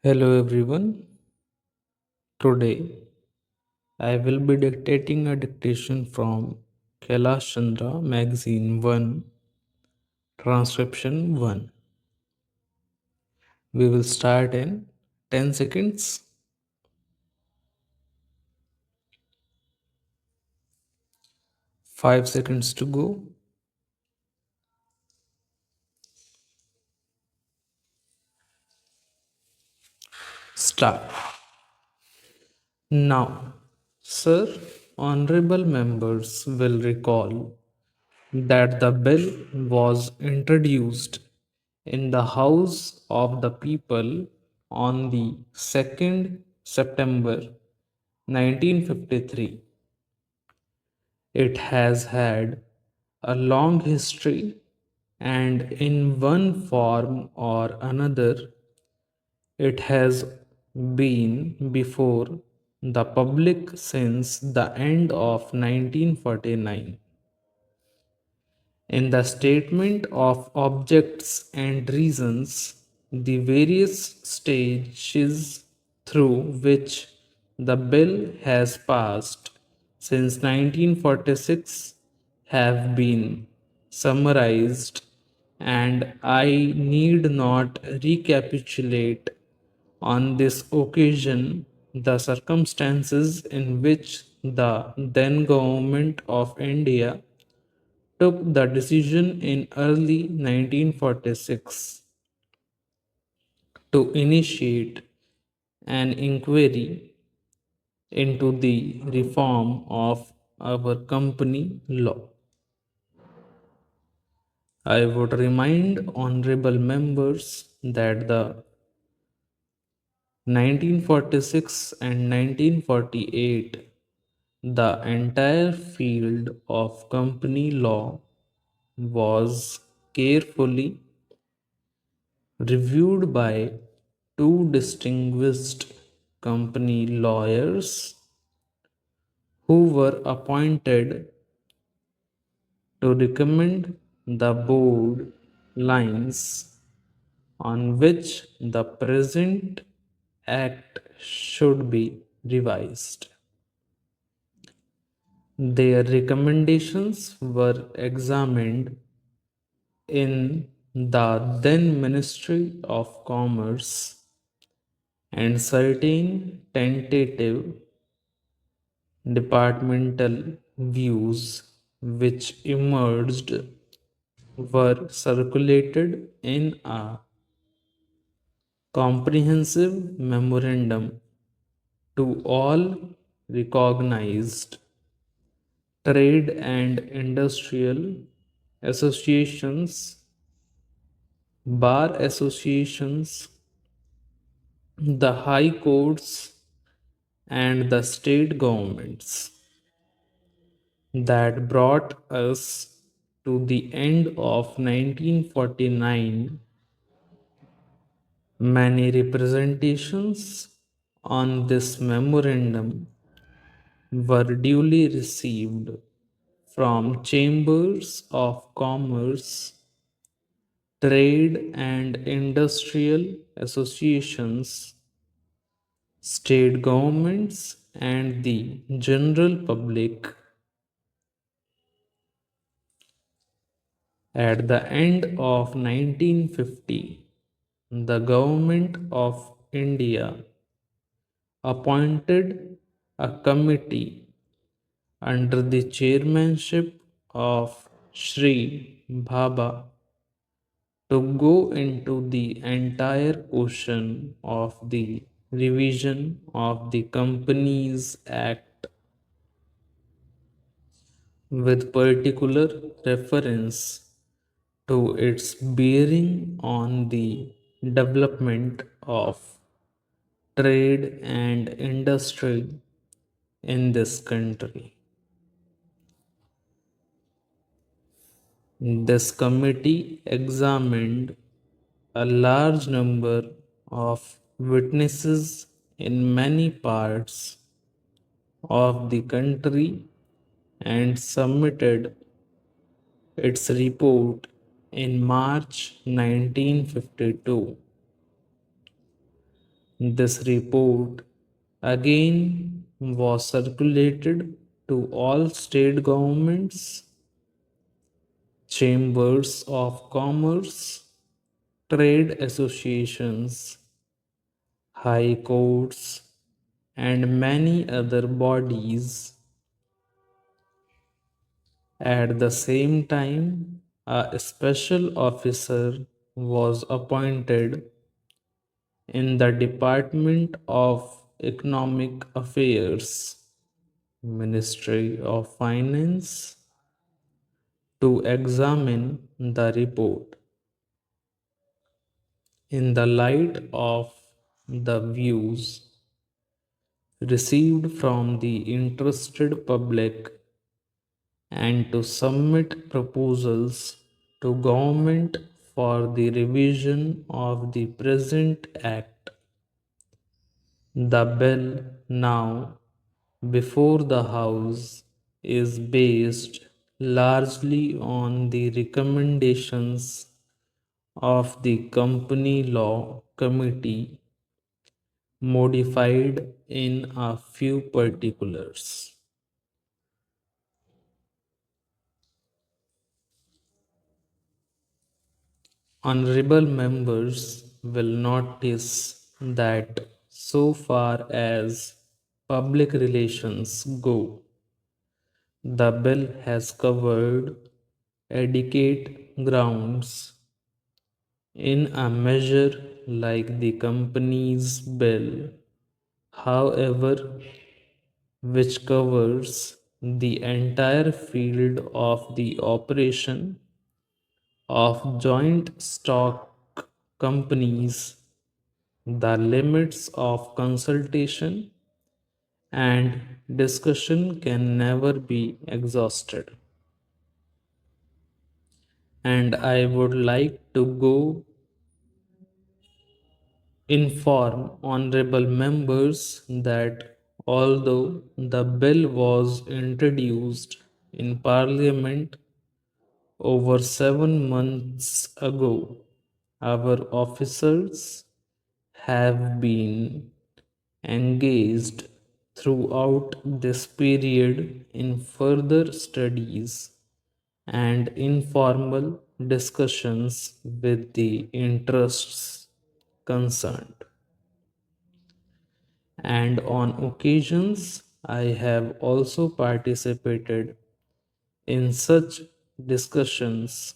Hello everyone. Today I will be dictating a dictation from Kailash Chandra magazine 1 transcription 1. We will start in 10 seconds. 5 seconds to go. Start. Now, sir, honorable members will recall that the bill was introduced in the House of the People on the 2nd September 1953. It has had a long history, and in one form or another, it has been before the public since the end of 1949. In the statement of objects and reasons, the various stages through which the bill has passed since 1946 have been summarized, and I need not recapitulate on this occasion the circumstances in which the then government of India took the decision in early 1946 to initiate an inquiry into the reform of our company law. I would remind honorable members that the 1946 and 1948 the entire field of company law was carefully reviewed by two distinguished company lawyers who were appointed to recommend the board lines on which the present act should be revised. Their recommendations were examined in the then Ministry of Commerce, and certain tentative departmental views which emerged were circulated in a comprehensive memorandum to all recognized trade and industrial associations, bar associations, the high courts, and the state governments, that brought us to the end of 1949. Many representations on this memorandum were duly received from chambers of commerce, trade and industrial associations, state governments, and the general public. At the end of 1950, the Government of India appointed a committee under the chairmanship of Sri Bhabha to go into the entire question of the revision of the Companies Act, with particular reference to its bearing on the development of trade and industry in this country. This committee examined a large number of witnesses in many parts of the country and submitted its report in March 1952. This report again was circulated to all state governments, chambers of commerce, trade associations, high courts, and many other bodies. At the same time, a special officer was appointed in the Department of Economic Affairs, Ministry of Finance, to examine the report. In the light of the views received from the interested public and to submit proposals to government for the revision of the present act. The bill now before the House is based largely on the recommendations of the Company Law Committee, modified in a few particulars. Honorable members will notice that so far as public relations go, the bill has covered adequate grounds in a measure like the company's bill, however, which covers the entire field of the operation of joint stock companies, the limits of consultation and discussion can never be exhausted. And I would like to go inform honorable members that although the bill was introduced in Parliament over 7 months ago, our officers have been engaged throughout this period in further studies and informal discussions with the interests concerned. And on occasions, I have also participated in such discussions.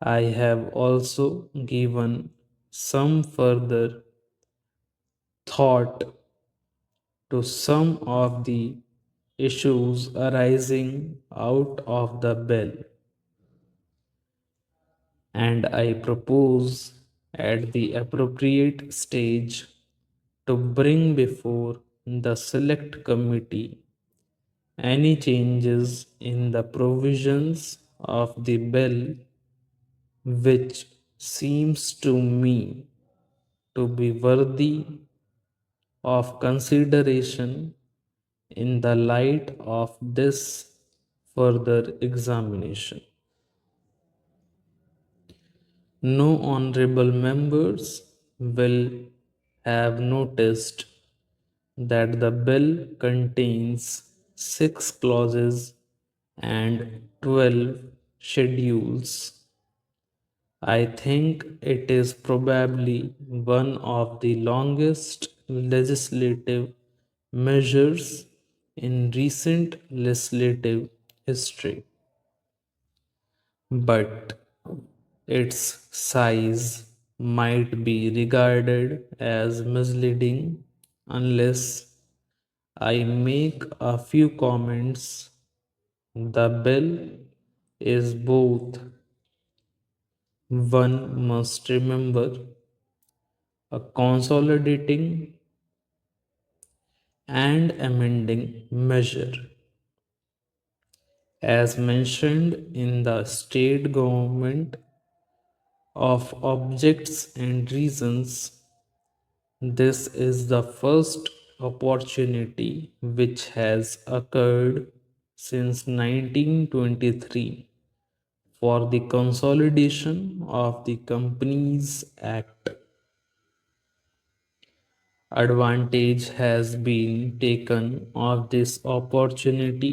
I have also given some further thought to some of the issues arising out of the bill, and I propose at the appropriate stage to bring before the select committee any changes in the provisions of the bill which seems to me to be worthy of consideration in the light of this further examination. No honorable members will have noticed that the bill contains 6 clauses and 12 schedules. I think it is probably one of the longest legislative measures in recent legislative history, but its size might be regarded as misleading unless I make a few comments. The bill is both, one must remember, a consolidating and amending measure. As mentioned in the state government of objects and reasons, this is the first opportunity which has occurred since 1923 for the consolidation of the Companies Act. advantage has been taken of this opportunity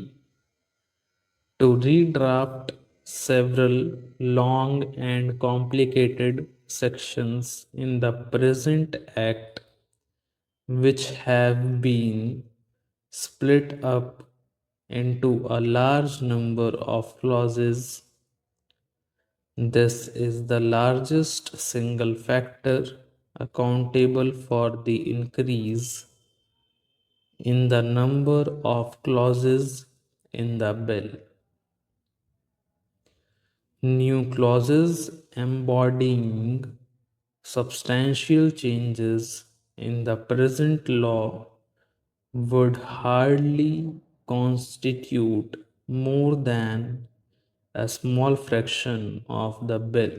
to redraft several long and complicated sections in the present Act, which have been split up into a large number of clauses. This is the largest single factor accountable for the increase in the number of clauses in the bill. New clauses embodying substantial changes in the present law would hardly constitute more than a small fraction of the bill.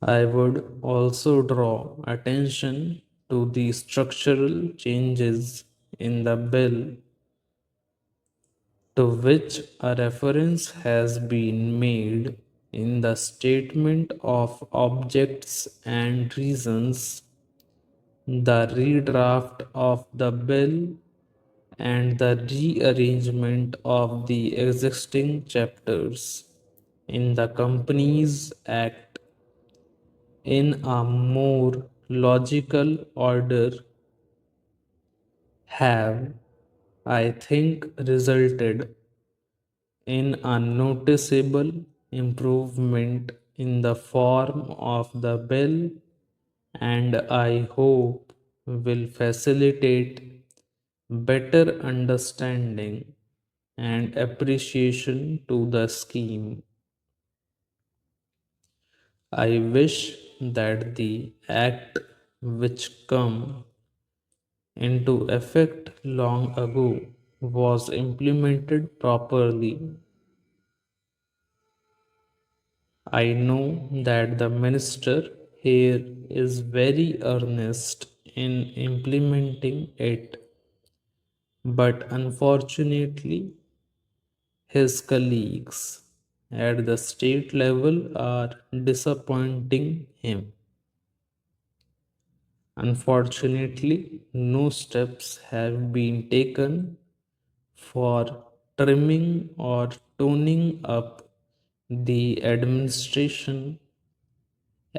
I would also draw attention to the structural changes in the bill to which a reference has been made in the statement of objects and reasons. The redraft of the bill and the rearrangement of the existing chapters in the Companies Act in a more logical order have, I think, resulted in a noticeable improvement in the form of the bill, and I hope will facilitate better understanding and appreciation to the scheme. I wish that the act which come into effect long ago was implemented properly. I know that the minister here is very earnest in implementing it, but unfortunately, his colleagues at the state level are disappointing him. Unfortunately, no steps have been taken for trimming or toning up the administration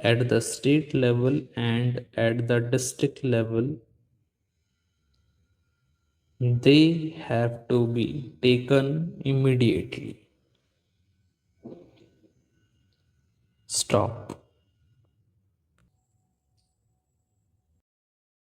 at the state level and at the district level. They have to be taken immediately. Stop.